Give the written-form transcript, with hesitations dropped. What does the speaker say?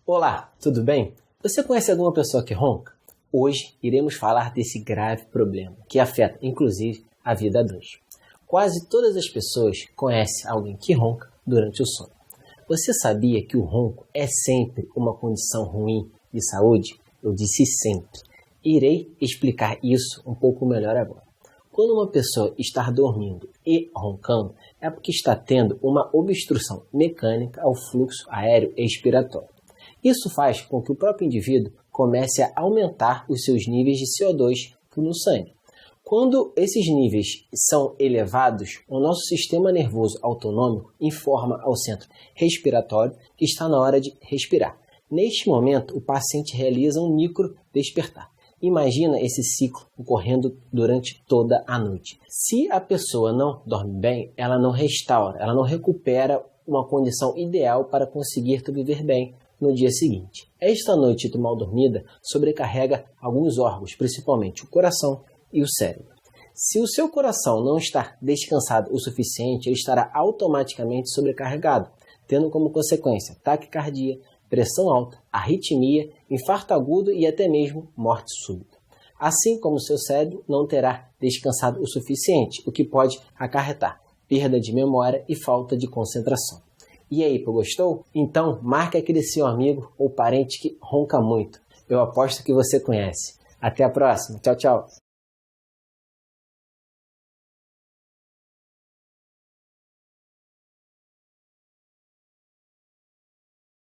Olá, tudo bem? Você conhece alguma pessoa que ronca? Hoje iremos falar desse grave problema, que afeta inclusive a vida a dois. Quase todas as pessoas conhecem alguém que ronca durante o sono. Você sabia que o ronco é sempre uma condição ruim de saúde? Eu disse sempre. Irei explicar isso um pouco melhor agora. Quando uma pessoa está dormindo e roncando, é porque está tendo uma obstrução mecânica ao fluxo aéreo expiratório. Isso faz com que o próprio indivíduo comece a aumentar os seus níveis de CO2 no sangue. Quando esses níveis são elevados, o nosso sistema nervoso autonômico informa ao centro respiratório que está na hora de respirar. Neste momento, o paciente realiza um micro despertar. Imagina esse ciclo ocorrendo durante toda a noite. Se a pessoa não dorme bem, ela não restaura, ela não recupera uma condição ideal para conseguir viver bem no dia seguinte. Esta noite mal dormida sobrecarrega alguns órgãos, principalmente o coração e o cérebro. Se o seu coração não está descansado o suficiente, ele estará automaticamente sobrecarregado, tendo como consequência taquicardia, pressão alta, arritmia, infarto agudo e até mesmo morte súbita. Assim como o seu cérebro não terá descansado o suficiente, o que pode acarretar perda de memória e falta de concentração. E aí, gostou? Então, marque aquele seu amigo ou parente que ronca muito. Eu aposto que você conhece. Até a próxima. Tchau, tchau.